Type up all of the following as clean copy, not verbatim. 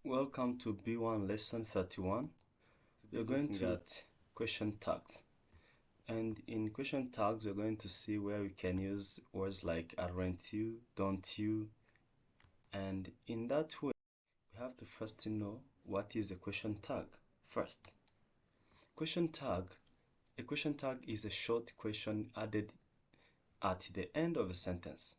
Welcome to B1 lesson 31. We're going to look at question tags. And in question tags, we're going to see where we can use words like aren't you, don't you. And in that way, we have to first know what is a question tag first. Question tag. A question tag is a short question added at the end of a sentence.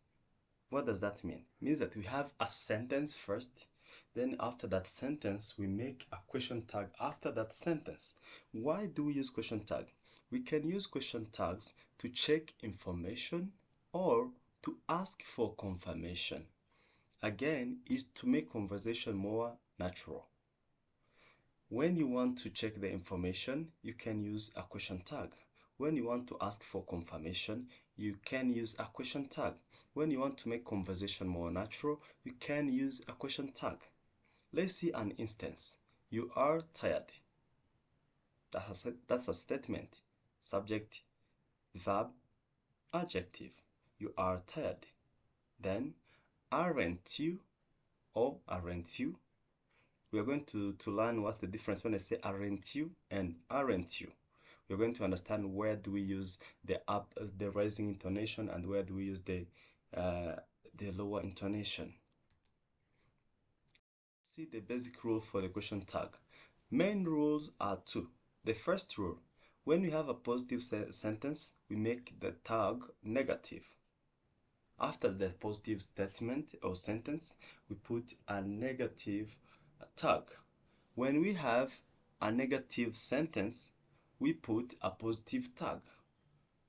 What does that mean? It means that we have a sentence first, then after that sentence, we make a question tag after that sentence. Why do we use question tag? We can use question tags to check information or to ask for confirmation. Again, is to make conversation more natural. When you want to check the information, you can use a question tag. When you want to ask for confirmation, you can use a question tag. When you want to make conversation more natural, you can use a question tag. Let's see an instance. You are tired. That's a statement. Subject, verb, adjective. You are tired. Then, aren't you or aren't you? We are going to learn what's the difference when I say aren't you and aren't you. We're going to understand where do we use the rising intonation and where do we use the lower intonation. See the basic rule for the question tag. Main rules are two. The first rule, when we have a positive sentence, we make the tag negative. After the positive statement or sentence, we put a negative tag. When we have a negative sentence, we put a positive tag.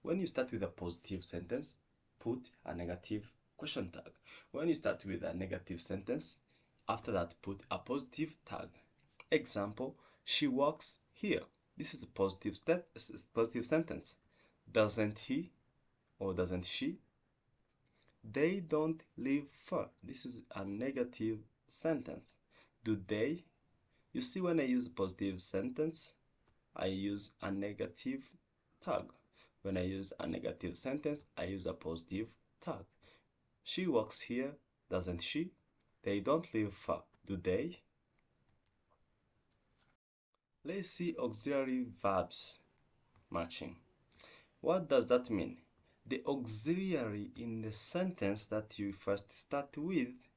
When you start with a positive sentence, put a negative question tag. When you start with a negative sentence, after that, put a positive tag. Example, she works here. This is a positive sentence. Doesn't he or doesn't she? They don't live far. This is a negative sentence. Do they? You see, when I use positive sentence, I use a negative tag. When I use a negative sentence, I use a positive tag. She works here, doesn't she? They don't live far, do they? Let's see auxiliary verbs matching. What does that mean? The auxiliary in the sentence that you first start with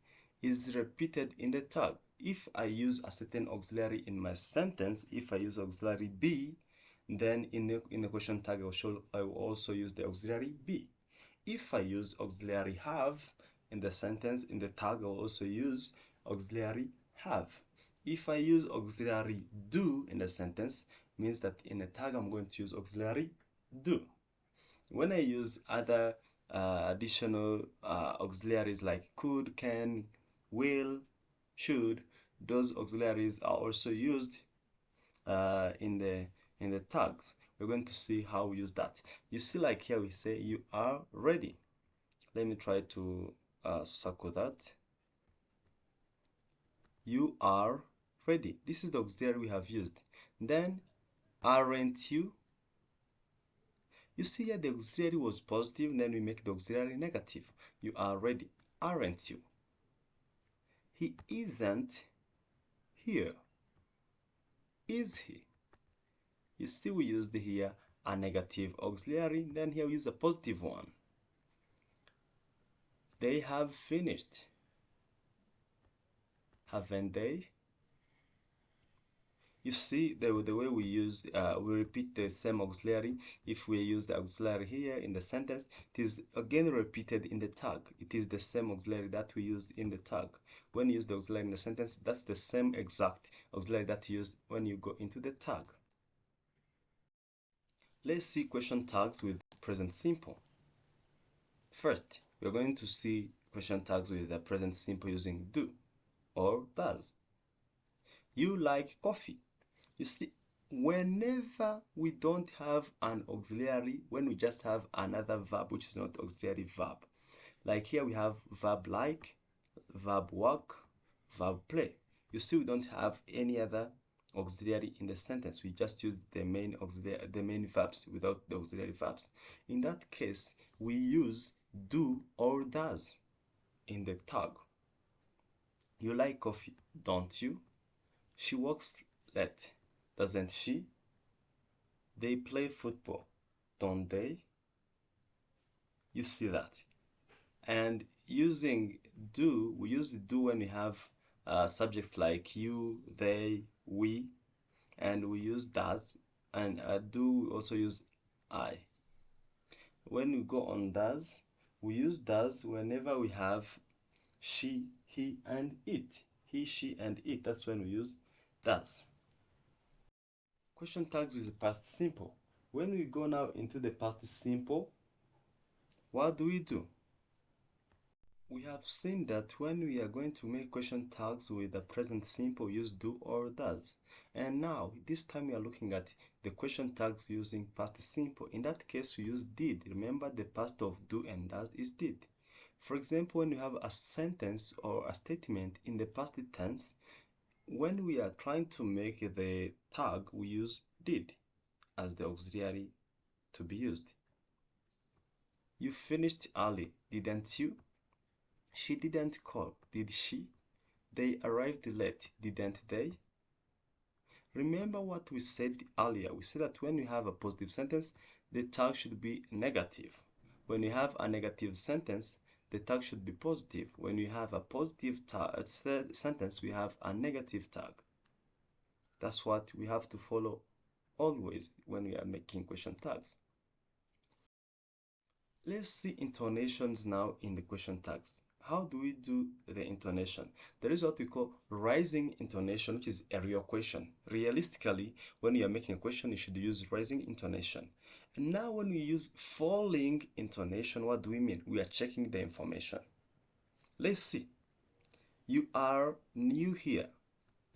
is repeated in the tag. If I use a certain auxiliary in my sentence, if I use auxiliary be, then in the question tag I will also use the auxiliary be. If I use auxiliary have in the sentence, in the tag I will also use auxiliary have. If I use auxiliary do in the sentence, means that in a tag I'm going to use auxiliary do. When I use other additional auxiliaries like could, can, will, should, those auxiliaries are also used in the tags. We're going to see how we use that. You see, like here we say you are ready. Let me try to circle that. You are ready. This is the auxiliary we have used. Then, aren't you? You see here the auxiliary was positive, and then we make the auxiliary negative. You are ready, aren't you? He isn't here. Is he? You see we used here a negative auxiliary, then here we use a positive one. They have finished. Haven't they? You see the way we use, we repeat the same auxiliary. If we use the auxiliary here in the sentence, it is again repeated in the tag. It is the same auxiliary that we used in the tag. When you use the auxiliary in the sentence, that's the same exact auxiliary that you use when you go into the tag. Let's see question tags with present simple. First, we're going to see question tags with the present simple using do or does. You like coffee. You see, whenever we don't have an auxiliary, when we just have another verb which is not auxiliary verb, like here we have verb like, verb work, verb play. You see, we don't have any other auxiliary in the sentence. We just use the main auxiliary, the main verbs without the auxiliary verbs. In that case, we use do or does in the tag. You like coffee, don't you? She works late, doesn't she? They play football, don't they? You see that. And using do, we use do when we have subjects like you, they, we, and we use does, and do we also use I. When we go on does, we use does whenever we have she, he, and it. He, she, and it. That's when we use does. Question tags with the past simple. When we go now into the past simple, what do? We have seen that when we are going to make question tags with the present simple, use do or does. And now, this time we are looking at the question tags using past simple. In that case, we use did. Remember, the past of do and does is did. For example, when you have a sentence or a statement in the past tense, when we are trying to make the tag, we use did as the auxiliary to be used. You finished early, didn't you? She didn't call, did she? They arrived late, didn't they? Remember what we said earlier. We said that when you have a positive sentence, the tag should be negative. When you have a negative sentence, the tag should be positive. When you have a positive sentence, we have a negative tag. That's what we have to follow always when we are making question tags. Let's see intonations now in the question tags. How do we do the intonation? There is what we call rising intonation, which is a real question. Realistically, when you are making a question, you should use rising intonation. And now when we use falling intonation, what do we mean? We are checking the information. Let's see. You are new here,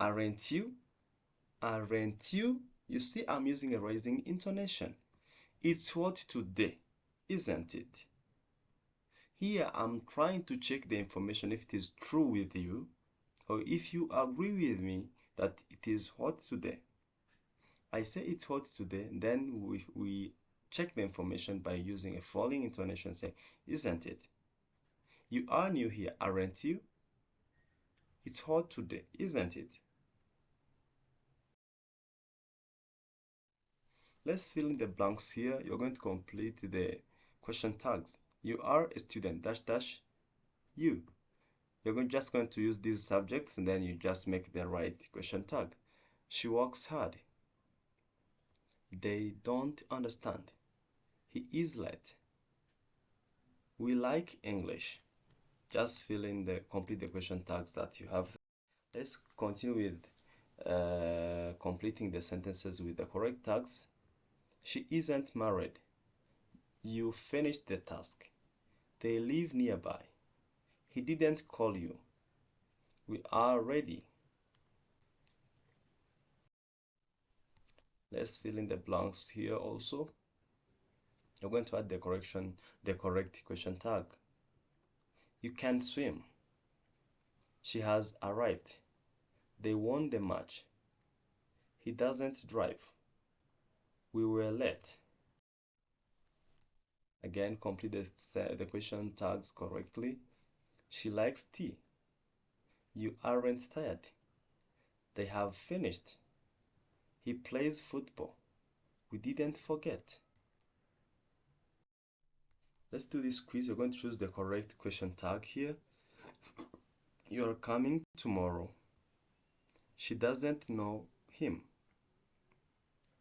aren't you? Aren't you? You see, I'm using a rising intonation. It's what today, isn't it? Here I'm trying to check the information if it is true with you or if you agree with me that it is hot today. I say it's hot today, then we check the information by using a falling intonation, say, isn't it? You are new here, aren't you? It's hot today, isn't it? Let's fill in the blanks here. You're going to complete the question tags. You are a student, dash dash, you. You're just going to use these subjects and then you just make the right question tag. She works hard. They don't understand. He is late. We like English. Just fill in complete the question tags that you have. Let's continue with completing the sentences with the correct tags. She isn't married. You finished the task. They live nearby. He didn't call you. We are ready. Let's fill in the blanks here also. You're going to add the correct question tag. You can swim. She has arrived. They won the match. He doesn't drive. We were late. Again, complete the question tags correctly. She likes tea. You aren't tired. They have finished. He plays football. We didn't forget. Let's do this quiz. You're going to choose the correct question tag here. You're coming tomorrow. She doesn't know him.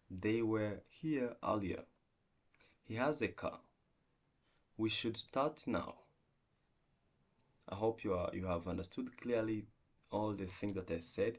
They were here earlier. He has a car. We should start now. I hope you have understood clearly all the things that I said.